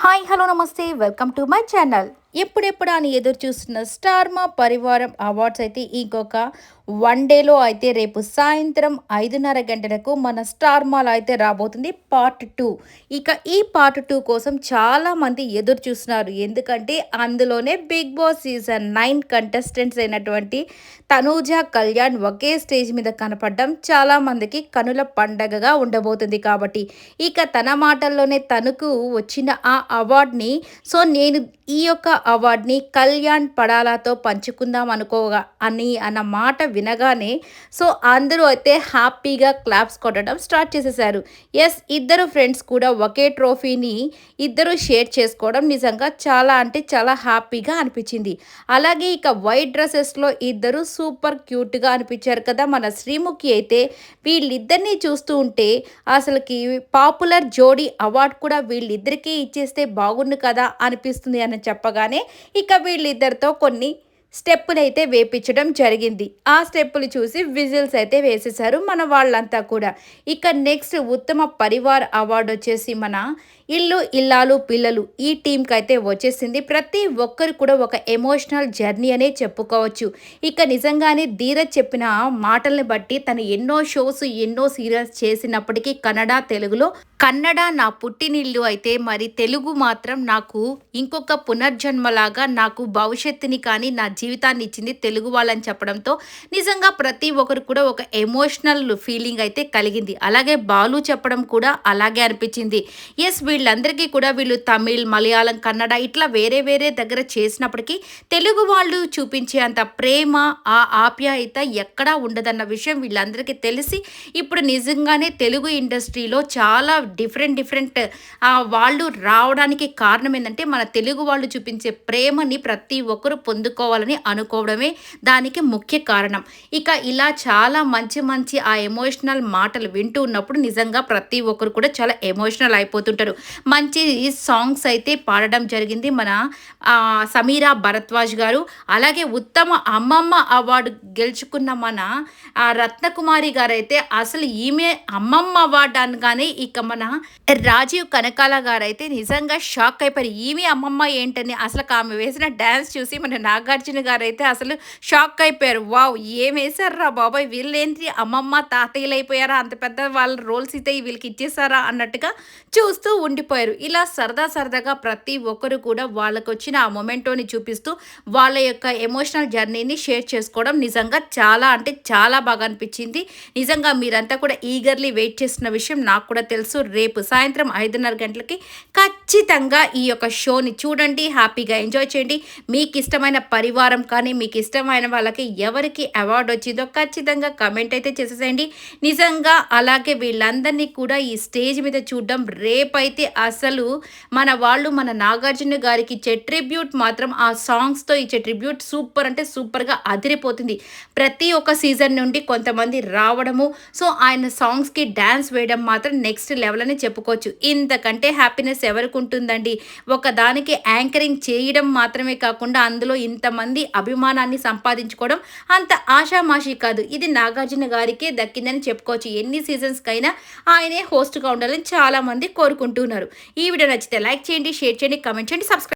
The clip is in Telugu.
హాయ్ హలో నమస్తే వెల్కమ్ టు మై ఛానల్. ఎప్పుడెప్పుడు అని ఎదురు చూస్తున్న స్టార్ మా పరివారం అవార్డ్స్ అయితే ఇంకొక వన్ డేలో అయితే రేపు సాయంత్రం 5:30 గంటలకు మన స్టార్ మాలో అయితే రాబోతుంది పార్ట్ 2. ఇక ఈ పార్ట్ 2 కోసం చాలామంది ఎదురు చూస్తున్నారు. ఎందుకంటే అందులోనే బిగ్ బాస్ సీజన్ 9 కంటెస్టెంట్స్ అయినటువంటి తనూజ, కళ్యాణ్ ఒకే స్టేజ్ మీద కనపడడం చాలామందికి కనుల పండగగా ఉండబోతుంది. కాబట్టి ఇక తన మాటల్లోనే తనకు వచ్చిన ఆ అవార్డ్ని నేను ఈ యొక్క అవార్డ్ని కళ్యాణ్ పడాలాతో పంచుకుందాం అనుకోగా అన్న మాట వినగానే అందరూ అయితే హ్యాపీగా క్లాప్స్ కొట్టడం స్టార్ట్ చేసేసారు. ఎస్, ఇద్దరు ఫ్రెండ్స్ కూడా ఒకే ట్రోఫీని ఇద్దరు షేర్ చేసుకోవడం నిజంగా చాలా అంటే చాలా హ్యాపీగా అనిపించింది. అలాగే ఇక వైట్ డ్రెస్సెస్లో ఇద్దరు సూపర్ క్యూట్గా అనిపించారు కదా మన శ్రీముఖి అయితే. వీళ్ళిద్దరినీ చూస్తూ ఉంటే అసలుకి పాపులర్ జోడీ అవార్డు కూడా వీళ్ళిద్దరికీ ఇచ్చేస్తే బాగుండు కదా అనిపిస్తుంది అని చెప్పగానే ఇక వీళ్ళిద్దరితో కొన్ని స్టెప్పులు అయితే వేపించడం జరిగింది. ఆ స్టెప్పులు చూసి విజిల్స్ అయితే వేసేశారు మన వాళ్ళంతా కూడా. ఇక నెక్స్ట్ ఉత్తమ పరివార్ అవార్డు వచ్చేసి మన ఇల్లు ఇల్లాలు పిల్లలు ఈ టీంకి అయితే వచ్చేసింది. ప్రతి ఒక్కరు కూడా ఒక ఎమోషనల్ జర్నీ అనే చెప్పుకోవచ్చు. ఇక నిజంగానే ధీరజ్ చెప్పిన మాటల్ని బట్టి తను ఎన్నో షోస్ ఎన్నో సీరియల్స్ చేసినప్పటికీ కన్నడ నా పుట్టినిల్లు అయితే మరి తెలుగు మాత్రం నాకు ఇంకొక పునర్జన్మలాగా నాకు భవిష్యత్తుని కానీ నా జీవితాన్ని ఇచ్చింది తెలుగు వాళ్ళని చెప్పడంతో నిజంగా ప్రతి ఒక్కరు కూడా ఒక ఎమోషనల్ ఫీలింగ్ అయితే కలిగింది. అలాగే బాలు చెప్పడం కూడా అలాగే అనిపించింది. ఎస్, వీళ్ళందరికీ కూడా వీళ్ళు తమిళ్, మలయాళం, కన్నడ ఇట్లా వేరే వేరే దగ్గర చేసినప్పటికీ తెలుగు వాళ్ళు చూపించే అంత ప్రేమ, ఆ ఆప్యాయత ఎక్కడా ఉండదన్న విషయం వీళ్ళందరికీ తెలిసి ఇప్పుడు నిజంగానే తెలుగు ఇండస్ట్రీలో చాలా డిఫరెంట్ వాళ్ళు రావడానికి కారణం ఏంటంటే మన తెలుగు వాళ్ళు చూపించే ప్రేమని ప్రతి ఒక్కరు పొందుకోవాలని అనుకోవడమే దానికి ముఖ్య కారణం. ఇక ఇలా చాలా మంచి ఆ ఎమోషనల్ మాటలు వింటూ ఉన్నప్పుడు నిజంగా ప్రతి ఒక్కరు కూడా చాలా ఎమోషనల్ అయిపోతుంటారు. మంచి సాంగ్స్ అయితే పాడడం జరిగింది మన సమీరా భరద్వాజ్ గారు. అలాగే ఉత్తమ అమ్మమ్మ అవార్డు గెలుచుకున్న మన రత్నకుమారి గారు అయితే అసలు ఈమె అమ్మమ్మ అవార్డు అనగానే ఇక మన రాజీవ్ కనకాల గారు అయితే నిజంగా షాక్ అయిపోయారు. ఈమె అమ్మమ్మ ఏంటని అసలు ఆమె వేసిన డ్యాన్స్ చూసి మన నాగార్జున గారు అయితే అసలు షాక్ అయిపోయారు. వావ్, ఏం వేశారా బాబాయ్, వీళ్ళేంటి అమ్మమ్మ తాతయ్యలు అయిపోయారా, అంత పెద్ద వాళ్ళ రోల్స్ అయితే వీళ్ళకి ఇచ్చేసారా అన్నట్టుగా చూస్తూ ఉండిపోయారు. ఇలా సరదాగా ప్రతి ఒక్కరు కూడా వాళ్ళకు వచ్చిన ఆ మొమెంటోని చూపిస్తూ వాళ్ళ యొక్క ఎమోషనల్ జర్నీని షేర్ చేసుకోవడం నిజంగా చాలా అంటే చాలా బాగా అనిపించింది. నిజంగా మీరంతా కూడా ఈగర్లీ వెయిట్ చేస్తున్న విషయం నాకు కూడా తెలుసు. రేపు సాయంత్రం 5:30 గంటలకి ఖచ్చితంగా ఈ యొక్క షోని చూడండి, హ్యాపీగా ఎంజాయ్ చేయండి. మీకు ఇష్టమైన పరివారం కానీ మీకు ఇష్టమైన వాళ్ళకి ఎవరికి అవార్డు వచ్చిందో ఖచ్చితంగా కమెంట్ అయితే చేసేసేయండి. నిజంగా అలాగే వీళ్ళందరినీ కూడా ఈ స్టేజ్ మీద చూడడం రేపైతే అసలు మన వాళ్ళు మన నాగార్జున గారికి ఇచ్చే ట్రిబ్యూట్ మాత్రం ఆ సాంగ్స్తో ఇచ్చే ట్రిబ్యూట్ సూపర్ అంటే సూపర్గా అదిరిపోతుంది. ప్రతి ఒక్క సీజన్ నుండి కొంతమంది రావడము, ఆయన సాంగ్స్కి డ్యాన్స్ వేయడం మాత్రం నెక్స్ట్ లెవెల్ అని చెప్పుకోవచ్చు. ఇంతకంటే హ్యాపీనెస్ ఎవరికి ఉంటుందండి. ఒకదానికి యాంకరింగ్ చేయడం మాత్రమే కాకుండా అందులో ఇంతమంది అభిమానాన్ని సంపాదించుకోవడం అంత ఆషామాషి కాదు. ఇది నాగార్జున గారికే దక్కిందని చెప్పుకోవచ్చు. ఎన్ని సీజన్స్కైనా ఆయనే హోస్ట్గా ఉండాలని చాలామంది కోరుకుంటున్నారు. ఈ వీడియో నచ్చితే లైక్ చేయండి, షేర్ చేయండి, కామెంట్ చేయండి, సబ్స్క్రైబ్